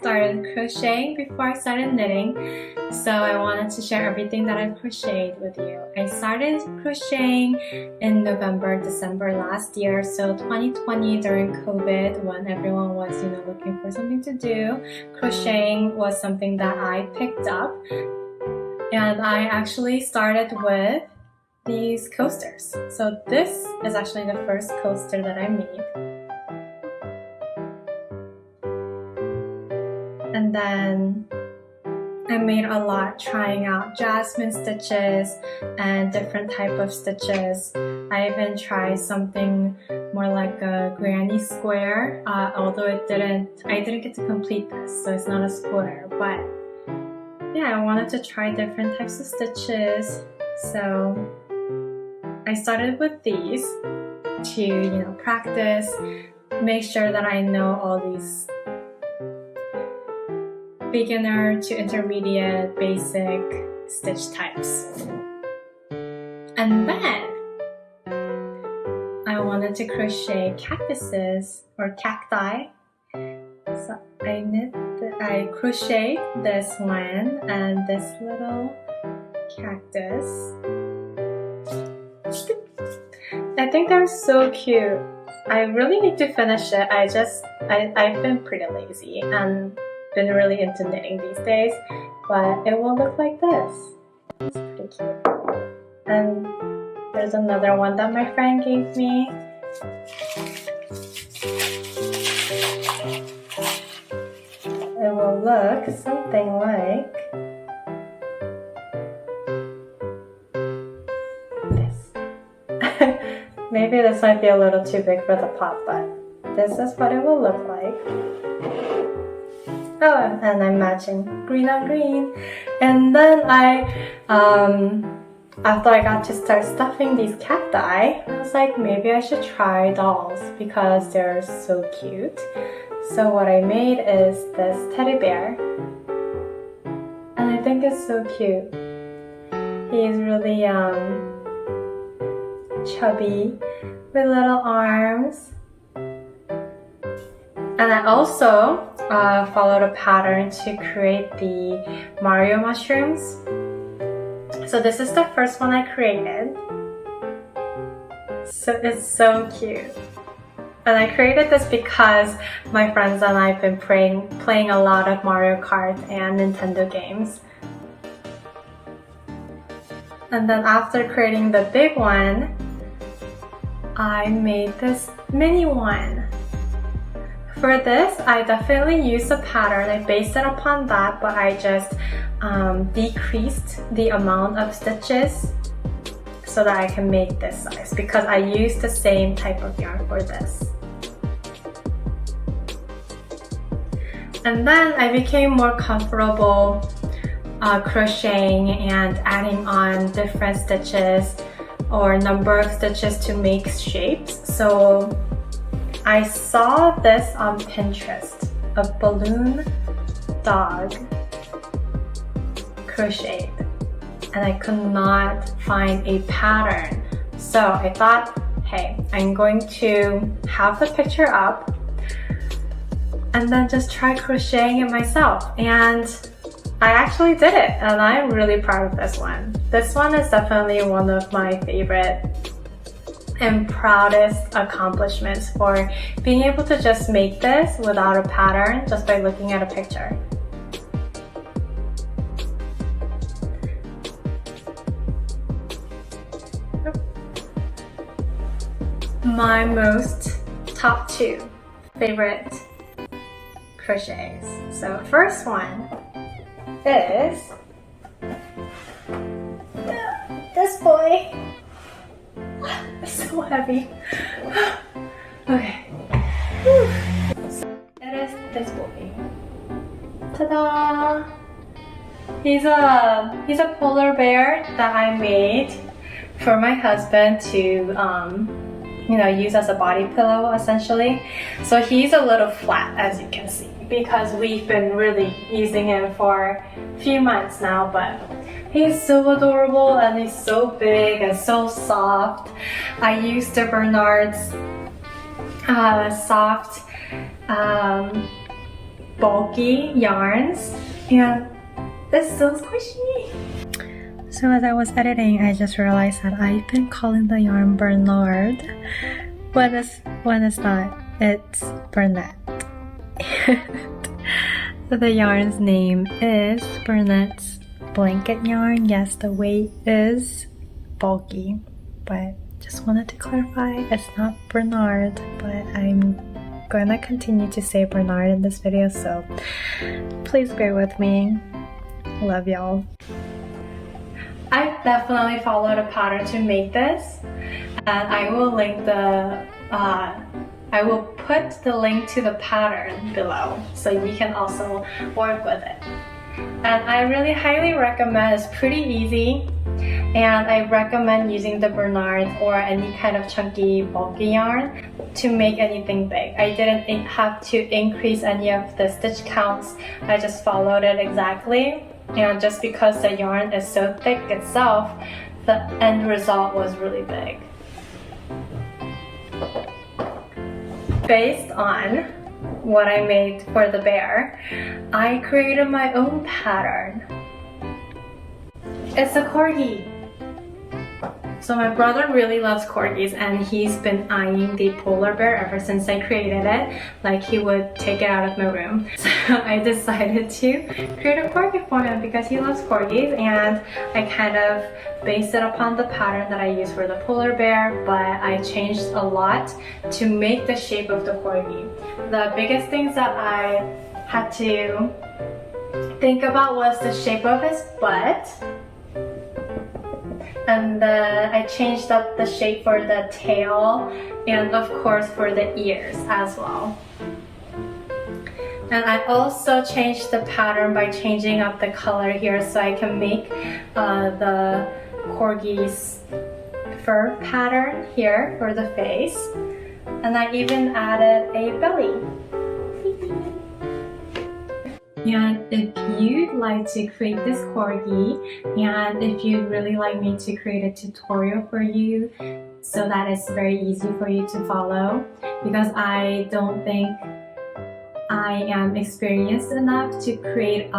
started crocheting before I started knitting, so I wanted to share everything that I've crocheted with you. I started crocheting in November, December last year, so 2020 during COVID when everyone was looking for something to do, crocheting was something that I picked up, and I actually started with these coasters. So this is actually the first coaster that I made. And then I made a lot trying out jasmine stitches and different type of stitches. I even tried something more like a granny square, although I didn't get to complete this, so it's not a square, but yeah, I wanted to try different types of stitches. So I started with these to, practice, make sure that I know all these beginner to intermediate basic stitch types. And then I wanted to crochet cactuses or cacti. So I crocheted this one and this little cactus. I think they're so cute. I really need to finish it. I've been pretty lazy and been really into knitting these days, but it will look like this. It's pretty cute. And there's another one that my friend gave me. It will look something like this. Maybe this might be a little too big for the pot, but this is what it will look like. Oh, and I'm matching green on green. And then after I got to start stuffing these cacti, I was like, maybe I should try dolls because they're so cute. So what I made is this teddy bear, and I think it's so cute. He's really chubby with little arms. And I also followed a pattern to create the Mario mushrooms. So this is the first one I created. So it's so cute. And I created this because my friends and I have been playing a lot of Mario Kart and Nintendo games. And then after creating the big one, I made this mini one. For this, I definitely used a pattern. I based it upon that, but I just decreased the amount of stitches so that I can make this size because I used the same type of yarn for this. And then I became more comfortable crocheting and adding on different stitches or number of stitches to make shapes. So I saw this on Pinterest, a balloon dog crocheted, and I could not find a pattern. So I thought, hey, I'm going to have the picture up and then just try crocheting it myself. And I actually did it, and I'm really proud of this one. This one is definitely one of my favorite and proudest accomplishments for being able to just make this without a pattern just by looking at a picture. My top two favorite crochets. So first one is this boy. It's so heavy. Okay. So it is this boy. Ta-da! He's a polar bear that I made for my husband to use as a body pillow essentially. So he's a little flat, as you can see, because we've been really using him for a few months now, but he's so adorable and he's so big and so soft. I used the Bernard's soft bulky yarns, and it's so squishy. So as I was editing, I just realized that I've been calling the yarn Bernard when it's not. It's Bernette. The yarn's name is Bernette's blanket yarn. Yes, the weight is bulky, but just wanted to clarify, it's not Bernard, but I'm gonna continue to say Bernard in this video, so please bear with me. Love y'all. I definitely followed a pattern to make this, and I will link I will put the link to the pattern below so you can also work with it. And I really highly recommend, it's pretty easy, and I recommend using the Bernard or any kind of chunky bulky yarn to make anything big. I didn't have to increase any of the stitch counts, I just followed it exactly, and just because the yarn is so thick itself, the end result was really big. Based on what I made for the bear, I created my own pattern. It's a corgi. So my brother really loves corgis, and he's been eyeing the polar bear ever since I created it. Like, he would take it out of my room. So I decided to create a corgi for him because he loves corgis, and I kind of based it upon the pattern that I used for the polar bear, but I changed a lot to make the shape of the corgi. The biggest things that I had to think about was the shape of his butt. And then I changed up the shape for the tail, and of course for the ears as well. And I also changed the pattern by changing up the color here so I can make the corgi's fur pattern here for the face. And I even added a belly. And if you'd like to create this corgi, and if you'd really like me to create a tutorial for you so that it's very easy for you to follow, because I don't think I am experienced enough to create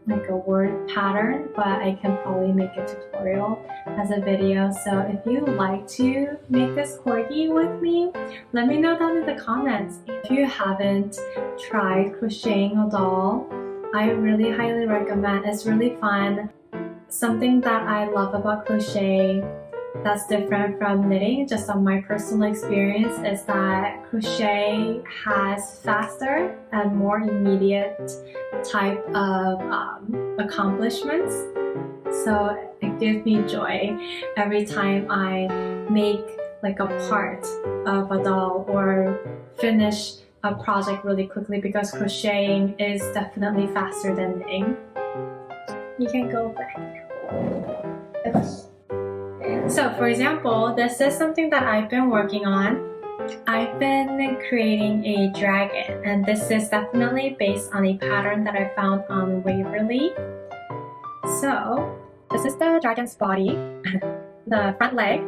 like a word pattern, but I can probably make a tutorial as a video. So if you'd like to make this corgi with me, let me know down in the comments. If you haven't tried crocheting a doll, I really highly recommend. It's really fun. Something that I love about crochet that's different from knitting, just on my personal experience, is that crochet has faster and more immediate type of accomplishments. So it gives me joy every time I make like a part of a doll or finish a project really quickly, because crocheting is definitely faster than knitting. You can go back now. So for example, this is something that I've been working on. I've been creating a dragon, and this is definitely based on a pattern that I found on Waverly. So this is the dragon's body, the front leg,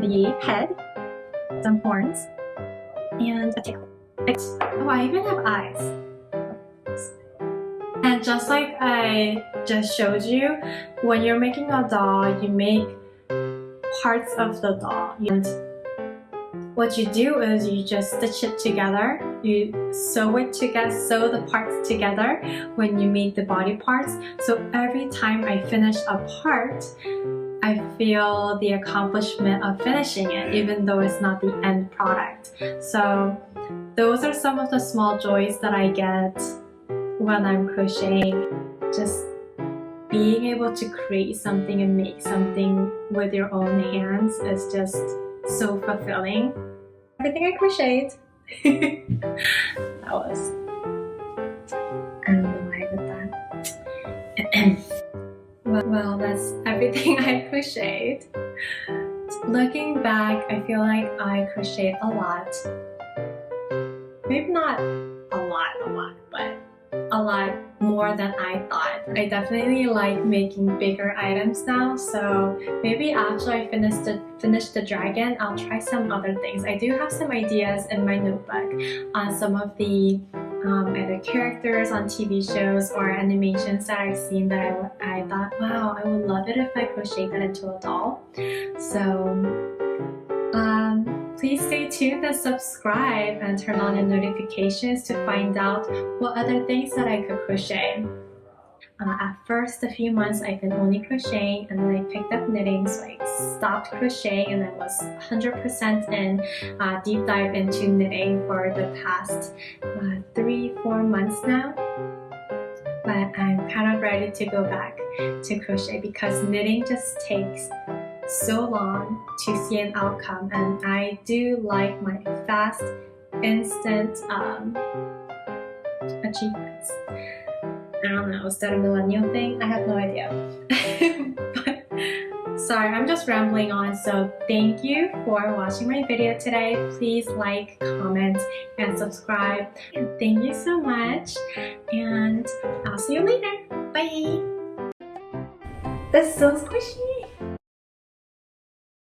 the head, some horns, and a tail. Oh, I even have eyes. And just like I just showed you, when you're making a doll, you make parts of the doll. And what you do is you just stitch it together. You sew it together, sew the parts together when you make the body parts. So every time I finish a part, I feel the accomplishment of finishing it, even though it's not the end product. So those are some of the small joys that I get when I'm crocheting. Just being able to create something and make something with your own hands is just so fulfilling. Everything I crocheted. That was, I don't know why I did that. Well, that's everything I crocheted. Looking back, I feel like I crocheted a lot. Maybe not a lot, but a lot more than I thought. I definitely like making bigger items now, so maybe after I finish the dragon, I'll try some other things. I do have some ideas in my notebook on some of the either characters on TV shows or animations that I've seen that I thought, wow, I would love it if I crochet that into a doll. So please stay tuned and subscribe and turn on the notifications to find out what other things that I could crochet. At first, a few months I've been only crocheting, and then I picked up knitting, so I stopped crocheting and I was 100% in deep dive into knitting for the past 3-4 months now. But I'm kind of ready to go back to crochet because knitting just takes so long to see an outcome, and I do like my fast, instant achievements. I don't know, is that a millennial thing? I have no idea. But sorry, I'm just rambling on. So thank you for watching my video today. Please like, comment, and subscribe. And thank you so much. And I'll see you later. Bye. That's so squishy.